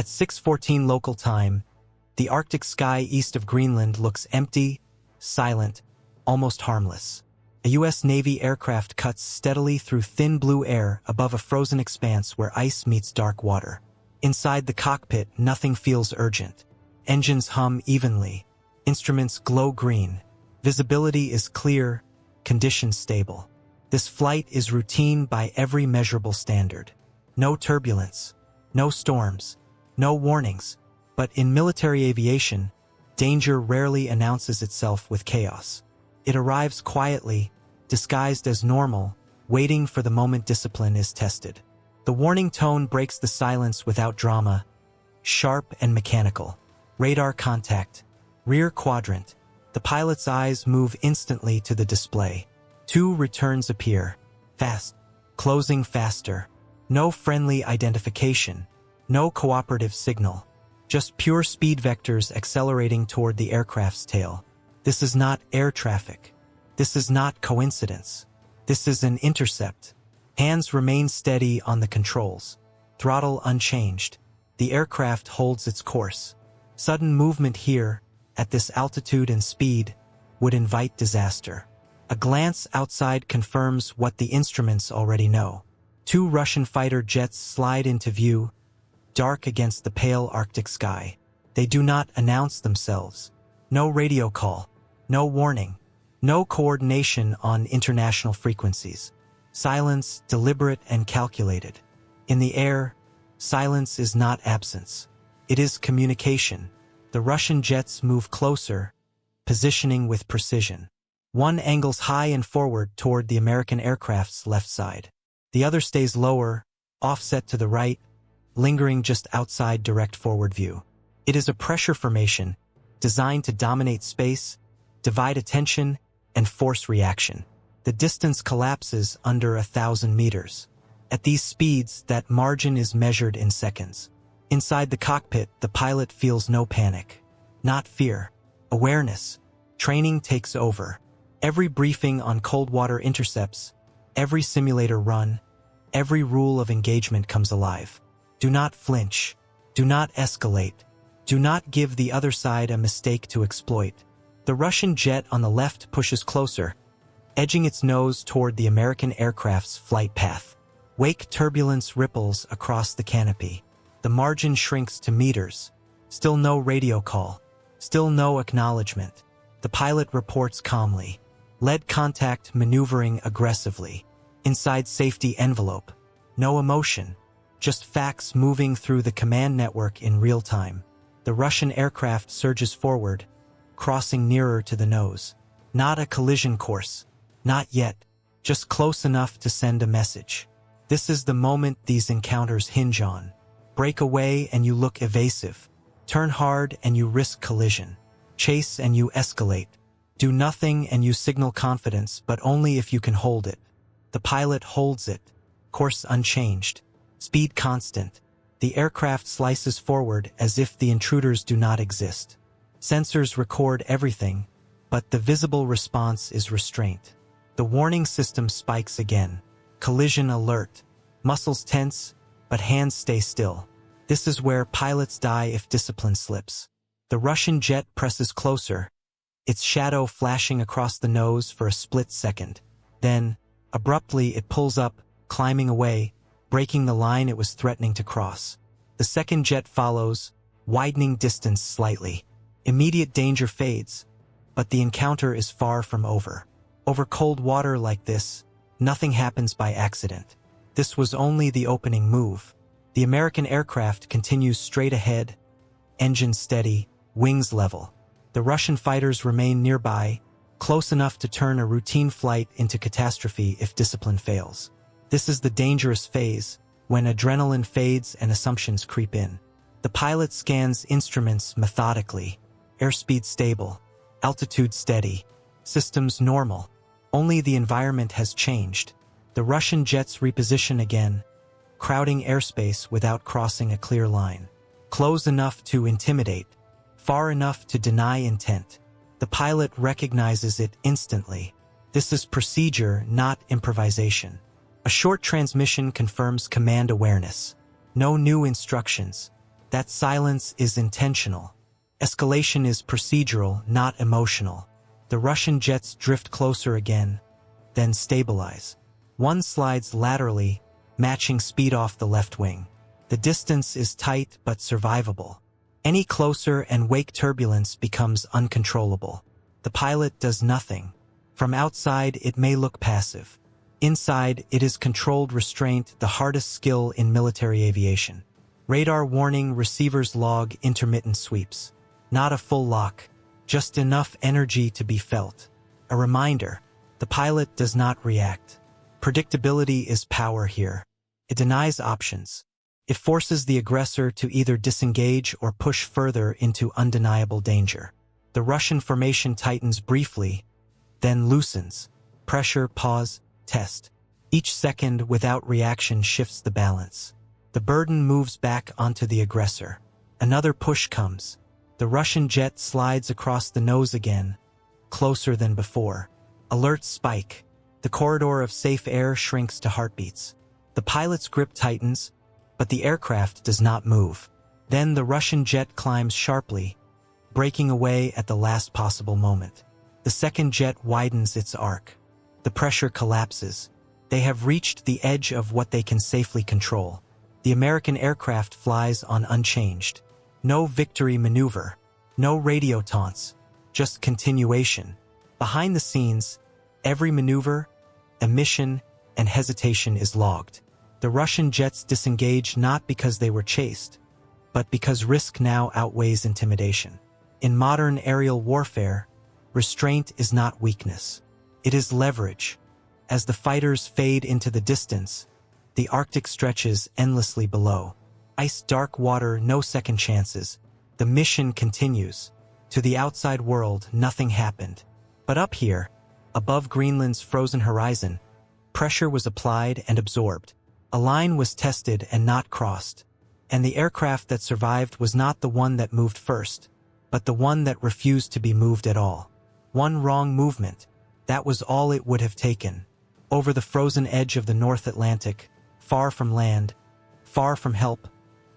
At 6:14 local time, the Arctic sky east of Greenland looks empty, silent, almost harmless. A U.S. Navy aircraft cuts steadily through thin blue air above a frozen expanse where ice meets dark water. Inside the cockpit, nothing feels urgent. Engines hum evenly. Instruments glow green. Visibility is clear, conditions stable. This flight is routine by every measurable standard. No turbulence, no storms, no warnings. But in military aviation, danger rarely announces itself with chaos. It arrives quietly, disguised as normal, waiting for the moment discipline is tested. The warning tone breaks the silence without drama, sharp and mechanical. Radar contact, rear quadrant. The pilot's eyes move instantly to the display. 2 returns appear, fast, closing faster. No friendly identification, no cooperative signal. Just pure speed vectors accelerating toward the aircraft's tail. This is not air traffic. This is not coincidence. This is an intercept. Hands remain steady on the controls. Throttle unchanged. The aircraft holds its course. Sudden movement here, at this altitude and speed, would invite disaster. A glance outside confirms what the instruments already know. 2 Russian fighter jets slide into view, dark against the pale Arctic sky. They do not announce themselves. No radio call, no warning, no coordination on international frequencies. Silence, deliberate and calculated. In the air, silence is not absence. It is communication. The Russian jets move closer, positioning with precision. One angles high and forward toward the American aircraft's left side. The other stays lower, offset to the right, lingering just outside direct forward view. It is a pressure formation designed to dominate space, divide attention, and force reaction. The distance collapses under 1,000 meters. At these speeds, that margin is measured in seconds. Inside the cockpit, the pilot feels no panic. Not fear. Awareness. Training takes over. Every briefing on cold water intercepts, every simulator run, every rule of engagement comes alive. Do not flinch. Do not escalate. Do not give the other side a mistake to exploit. The Russian jet on the left pushes closer, edging its nose toward the American aircraft's flight path. Wake turbulence ripples across the canopy. The margin shrinks to meters. Still no radio call. Still no acknowledgement. The pilot reports calmly. Lead contact maneuvering aggressively. Inside safety envelope. No emotion. Just facts moving through the command network in real time. The Russian aircraft surges forward, crossing nearer to the nose. Not a collision course. Not yet. Just close enough to send a message. This is the moment these encounters hinge on. Break away and you look evasive. Turn hard and you risk collision. Chase and you escalate. Do nothing and you signal confidence, but only if you can hold it. The pilot holds it. Course unchanged. Speed constant. The aircraft slices forward as if the intruders do not exist. Sensors record everything, but the visible response is restraint. The warning system spikes again. Collision alert. Muscles tense, but hands stay still. This is where pilots die if discipline slips. The Russian jet presses closer, its shadow flashing across the nose for a split second. Then, abruptly, it pulls up, climbing away, breaking the line it was threatening to cross. The second jet follows, widening distance slightly. Immediate danger fades, but the encounter is far from over. Over cold water like this, nothing happens by accident. This was only the opening move. The American aircraft continues straight ahead, engine steady, wings level. The Russian fighters remain nearby, close enough to turn a routine flight into catastrophe if discipline fails. This is the dangerous phase, when adrenaline fades and assumptions creep in. The pilot scans instruments methodically. Airspeed stable, altitude steady, systems normal. Only the environment has changed. The Russian jets reposition again, crowding airspace without crossing a clear line. Close enough to intimidate, far enough to deny intent. The pilot recognizes it instantly. This is procedure, not improvisation. A short transmission confirms command awareness. No new instructions, That silence is intentional. Escalation is procedural, not emotional. The Russian jets drift closer again, then stabilize. One slides laterally, matching speed off the left wing. The distance is tight but survivable. Any closer and wake turbulence becomes uncontrollable. The pilot does nothing. From outside, it may look passive. Inside, it is controlled restraint, the hardest skill in military aviation. Radar warning, receivers log intermittent sweeps. Not a full lock, just enough energy to be felt. A reminder, the pilot does not react. Predictability is power here. It denies options. It forces the aggressor to either disengage or push further into undeniable danger. The Russian formation tightens briefly, then loosens. Pressure, pause, test. Each second without reaction shifts the balance. The burden moves back onto the aggressor. Another push comes. The Russian jet slides across the nose again, closer than before. Alerts spike. The corridor of safe air shrinks to heartbeats. The pilot's grip tightens, but the aircraft does not move. Then the Russian jet climbs sharply, breaking away at the last possible moment. The second jet widens its arc. The pressure collapses. They have reached the edge of what they can safely control. The American aircraft flies on unchanged. No victory maneuver. No radio taunts. Just continuation. Behind the scenes, every maneuver, omission, and hesitation is logged. The Russian jets disengage not because they were chased, but because risk now outweighs intimidation. In modern aerial warfare, restraint is not weakness. It is leverage. As the fighters fade into the distance, the Arctic stretches endlessly below. Ice, dark water, no second chances. The mission continues. To the outside world, nothing happened. But up here, above Greenland's frozen horizon, pressure was applied and absorbed. A line was tested and not crossed. And the aircraft that survived was not the one that moved first, but the one that refused to be moved at all. One wrong movement, that was all it would have taken. Over the frozen edge of the North Atlantic, far from land, far from help,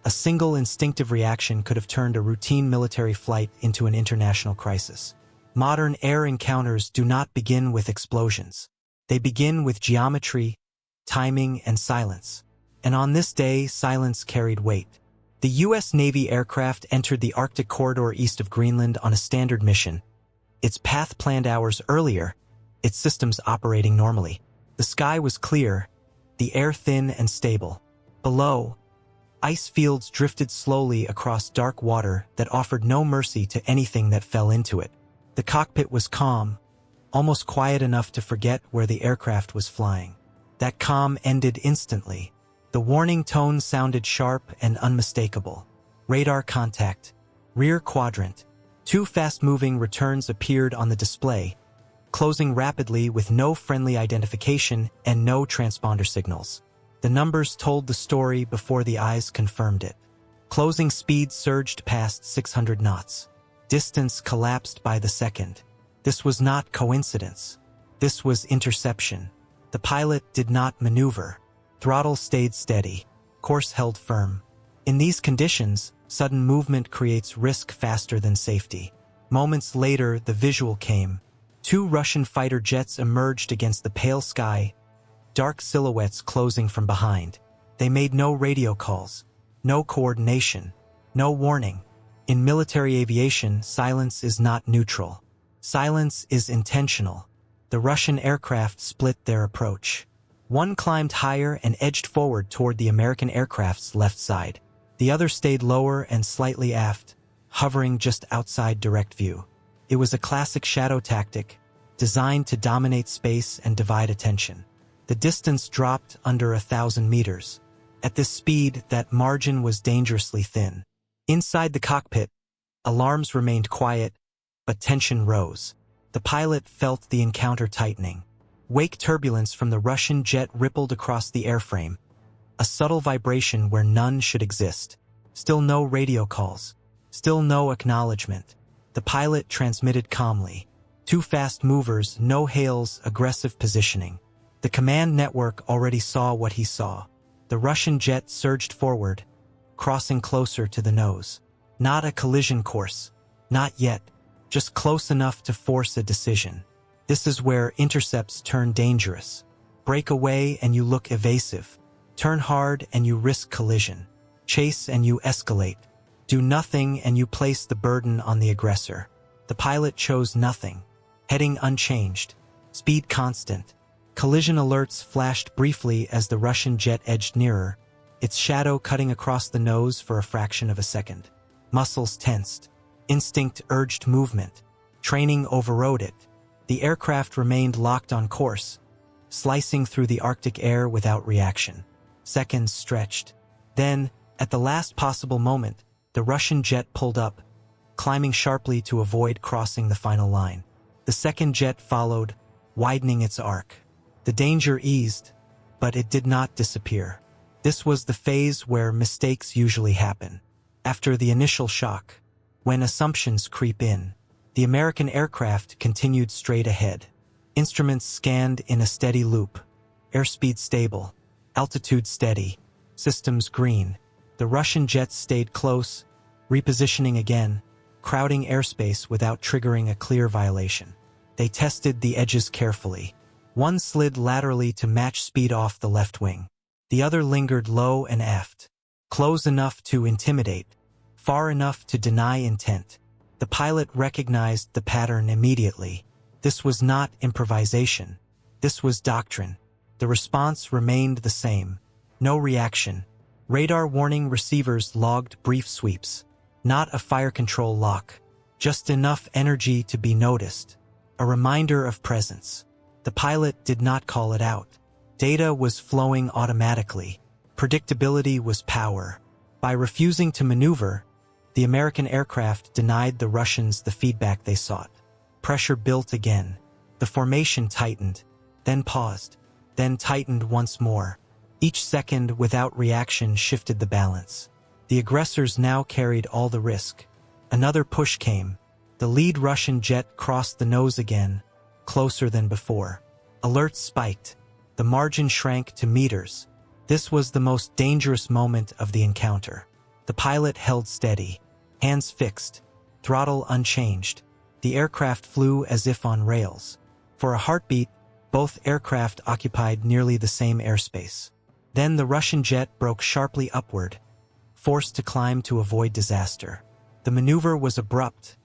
a single instinctive reaction could have turned a routine military flight into an international crisis. Modern air encounters do not begin with explosions. They begin with geometry, timing, and silence. And on this day, silence carried weight. The U.S. Navy aircraft entered the Arctic corridor east of Greenland on a standard mission. Its path planned hours earlier, its systems operating normally. The sky was clear, the air thin and stable. Below, ice fields drifted slowly across dark water that offered no mercy to anything that fell into it. The cockpit was calm, almost quiet enough to forget where the aircraft was flying. That calm ended instantly. The warning tone sounded sharp and unmistakable. Radar contact. Rear quadrant. 2 fast-moving returns appeared on the display, closing rapidly with no friendly identification and no transponder signals. The numbers told the story before the eyes confirmed it. Closing speed surged past 600 knots. Distance collapsed by the second. This was not coincidence. This was interception. The pilot did not maneuver. Throttle stayed steady. Course held firm. In these conditions, sudden movement creates risk faster than safety. Moments later, the visual came. 2 Russian fighter jets emerged against the pale sky, dark silhouettes closing from behind. They made no radio calls, no coordination, no warning. In military aviation, silence is not neutral. Silence is intentional. The Russian aircraft split their approach. One climbed higher and edged forward toward the American aircraft's left side. The other stayed lower and slightly aft, hovering just outside direct view. It was a classic shadow tactic, designed to dominate space and divide attention. The distance dropped under 1,000 meters. At this speed, that margin was dangerously thin. Inside the cockpit, alarms remained quiet, but tension rose. The pilot felt the encounter tightening. Wake turbulence from the Russian jet rippled across the airframe, a subtle vibration where none should exist. Still no radio calls. Still no acknowledgement. The pilot transmitted calmly. 2 fast movers, no hails, aggressive positioning. The command network already saw what he saw. The Russian jet surged forward, crossing closer to the nose. Not a collision course. Not yet. Just close enough to force a decision. This is where intercepts turn dangerous. Break away and you look evasive. Turn hard and you risk collision. Chase and you escalate. Do nothing and you place the burden on the aggressor. The pilot chose nothing. Heading unchanged. Speed constant. Collision alerts flashed briefly as the Russian jet edged nearer, its shadow cutting across the nose for a fraction of a second. Muscles tensed. Instinct urged movement. Training overrode it. The aircraft remained locked on course, slicing through the Arctic air without reaction. Seconds stretched. Then, at the last possible moment, the Russian jet pulled up, climbing sharply to avoid crossing the final line. The second jet followed, widening its arc. The danger eased, but it did not disappear. This was the phase where mistakes usually happen. After the initial shock, when assumptions creep in, the American aircraft continued straight ahead. Instruments scanned in a steady loop. Airspeed stable. Altitude steady. Systems green. The Russian jets stayed close, repositioning again, crowding airspace without triggering a clear violation. They tested the edges carefully. One slid laterally to match speed off the left wing. The other lingered low and aft. Close enough to intimidate. Far enough to deny intent. The pilot recognized the pattern immediately. This was not improvisation. This was doctrine. The response remained the same. No reaction. Radar warning receivers logged brief sweeps. Not a fire control lock. Just enough energy to be noticed. A reminder of presence. The pilot did not call it out. Data was flowing automatically. Predictability was power. By refusing to maneuver, the American aircraft denied the Russians the feedback they sought. Pressure built again. The formation tightened, then paused, then tightened once more. Each second without reaction shifted the balance. The aggressors now carried all the risk. Another push came. The lead Russian jet crossed the nose again, closer than before. Alerts spiked. The margin shrank to meters. This was the most dangerous moment of the encounter. The pilot held steady, hands fixed, throttle unchanged. The aircraft flew as if on rails. For a heartbeat, both aircraft occupied nearly the same airspace. Then the Russian jet broke sharply upward, forced to climb to avoid disaster. The maneuver was abrupt,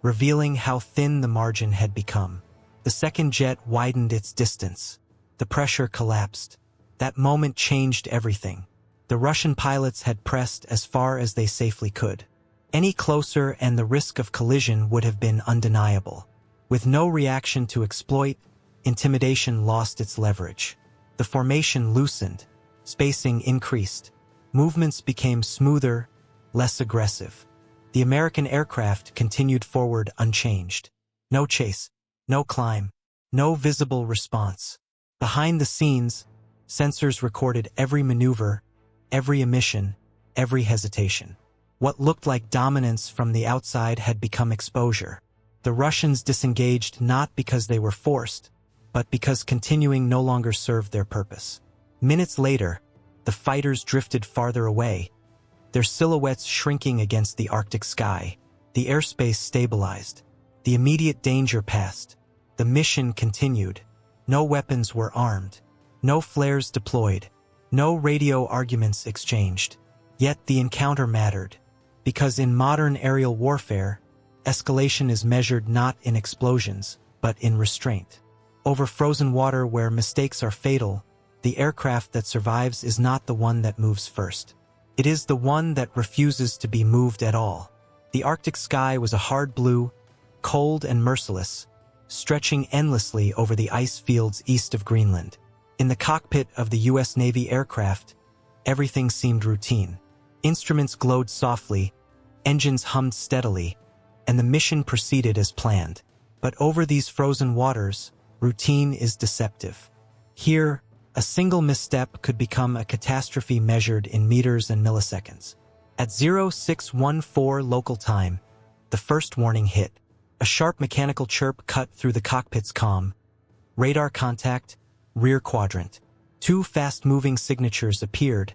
revealing how thin the margin had become. The second jet widened its distance. The pressure collapsed. That moment changed everything. The Russian pilots had pressed as far as they safely could. Any closer and the risk of collision would have been undeniable. With no reaction to exploit, intimidation lost its leverage. The formation loosened. Spacing increased. Movements became smoother, less aggressive. The American aircraft continued forward unchanged. No chase, no climb, no visible response. Behind the scenes, sensors recorded every maneuver, every emission, every hesitation. What looked like dominance from the outside had become exposure. The Russians disengaged not because they were forced, but because continuing no longer served their purpose. Minutes later, the fighters drifted farther away, their silhouettes shrinking against the Arctic sky. The airspace stabilized. The immediate danger passed. The mission continued. No weapons were armed. No flares deployed. No radio arguments exchanged. Yet the encounter mattered. Because in modern aerial warfare, escalation is measured not in explosions, but in restraint. Over frozen water where mistakes are fatal, the aircraft that survives is not the one that moves first. It is the one that refuses to be moved at all. The Arctic sky was a hard blue, cold and merciless, stretching endlessly over the ice fields east of Greenland. In the cockpit of the U.S. Navy aircraft, everything seemed routine. Instruments glowed softly, engines hummed steadily, and the mission proceeded as planned. But over these frozen waters, routine is deceptive. Here, a single misstep could become a catastrophe measured in meters and milliseconds. At 0614 local time, the first warning hit. A sharp mechanical chirp cut through the cockpit's comm. Radar contact, rear quadrant. Two fast-moving signatures appeared,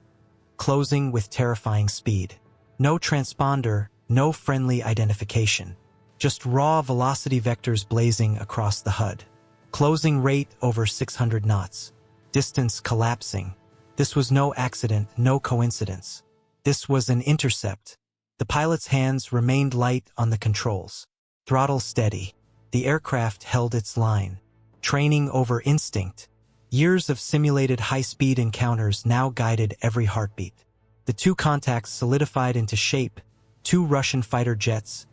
closing with terrifying speed. No transponder, no friendly identification. Just raw velocity vectors blazing across the HUD. Closing rate over 600 knots. Distance collapsing. This was no accident, no coincidence. This was an intercept. The pilot's hands remained light on the controls. Throttle steady. The aircraft held its line. Training over instinct. Years of simulated high-speed encounters now guided every heartbeat. The two contacts solidified into shape, two Russian fighter jets,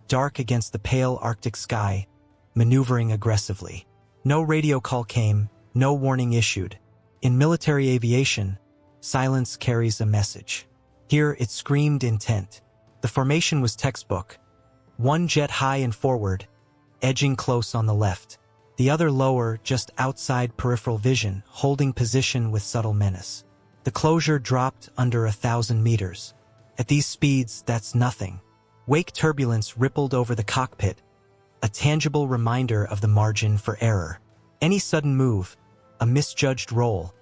dark against the pale Arctic sky, maneuvering aggressively. No radio call came, no warning issued. In military aviation, silence carries a message. Here it screamed intent. The formation was textbook. One jet high and forward, edging close on the left. The other lower, just outside peripheral vision, holding position with subtle menace. The closure dropped under 1,000 meters. At these speeds, that's nothing. Wake turbulence rippled over the cockpit, a tangible reminder of the margin for error. Any sudden move, a misjudged roll,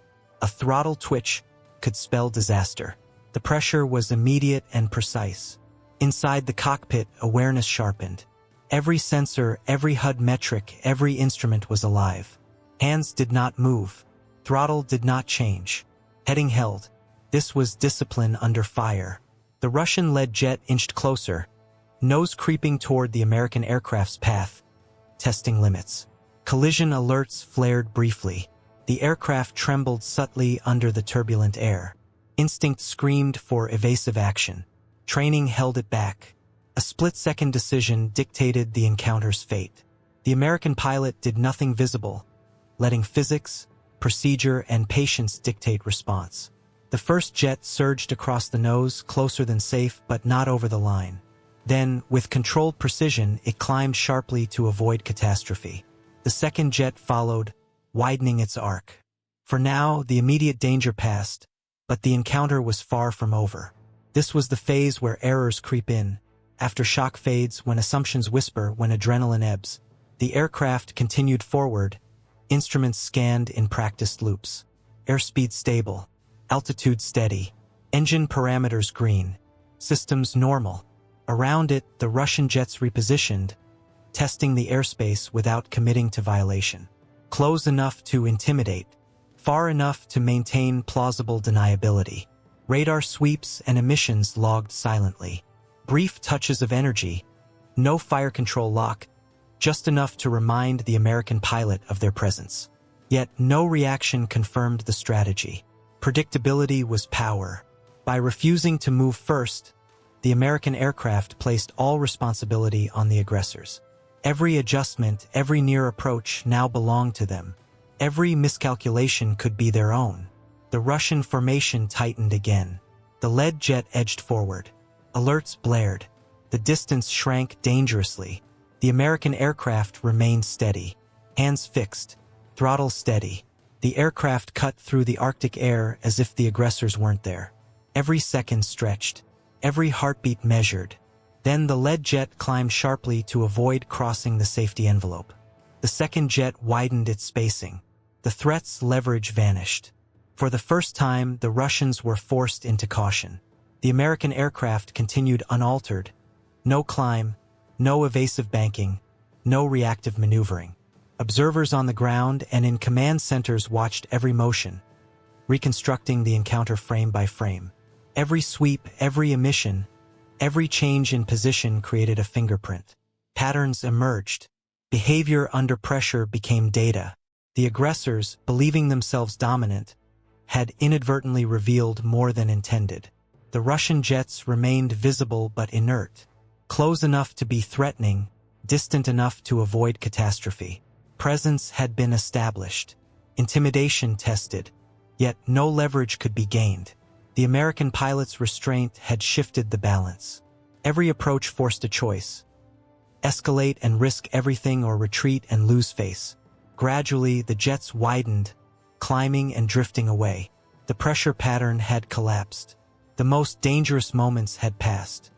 a throttle twitch could spell disaster. The pressure was immediate and precise. Inside the cockpit, awareness sharpened. Every sensor, every HUD metric, every instrument was alive. Hands did not move. Throttle did not change. Heading held. This was discipline under fire. The Russian-led jet inched closer, nose creeping toward the American aircraft's path, testing limits. Collision alerts flared briefly. The aircraft trembled subtly under the turbulent air. Instinct screamed for evasive action. Training held it back. A split-second decision dictated the encounter's fate. The American pilot did nothing visible, letting physics, procedure, and patience dictate response. The first jet surged across the nose, closer than safe, but not over the line. Then, with controlled precision, it climbed sharply to avoid catastrophe. The second jet followed, widening its arc. For now, the immediate danger passed, but the encounter was far from over. This was the phase where errors creep in. After shock fades, when assumptions whisper, when adrenaline ebbs, the aircraft continued forward, instruments scanned in practiced loops. Airspeed stable, altitude steady, engine parameters green, systems normal. Around it, the Russian jets repositioned, testing the airspace without committing to violation. Close enough to intimidate, far enough to maintain plausible deniability. Radar sweeps and emissions logged silently. Brief touches of energy, no fire control lock, just enough to remind the American pilot of their presence. Yet no reaction confirmed the strategy. Predictability was power. By refusing to move first, the American aircraft placed all responsibility on the aggressors. Every adjustment, every near approach now belonged to them. Every miscalculation could be their own. The Russian formation tightened again. The lead jet edged forward. Alerts blared. The distance shrank dangerously. The American aircraft remained steady. Hands fixed. Throttle steady. The aircraft cut through the Arctic air as if the aggressors weren't there. Every second stretched. Every heartbeat measured. Then the lead jet climbed sharply to avoid crossing the safety envelope. The second jet widened its spacing. The threat's leverage vanished. For the first time, the Russians were forced into caution. The American aircraft continued unaltered. No climb, no evasive banking, no reactive maneuvering. Observers on the ground and in command centers watched every motion, reconstructing the encounter frame by frame. Every sweep, every emission, every change in position created a fingerprint. Patterns emerged. Behavior under pressure became data. The aggressors, believing themselves dominant, had inadvertently revealed more than intended. The Russian jets remained visible but inert, close enough to be threatening, distant enough to avoid catastrophe. Presence had been established, intimidation tested, yet no leverage could be gained. The American pilot's restraint had shifted the balance. Every approach forced a choice. Escalate and risk everything or retreat and lose face. Gradually, the jets widened, climbing and drifting away. The pressure pattern had collapsed. The most dangerous moments had passed.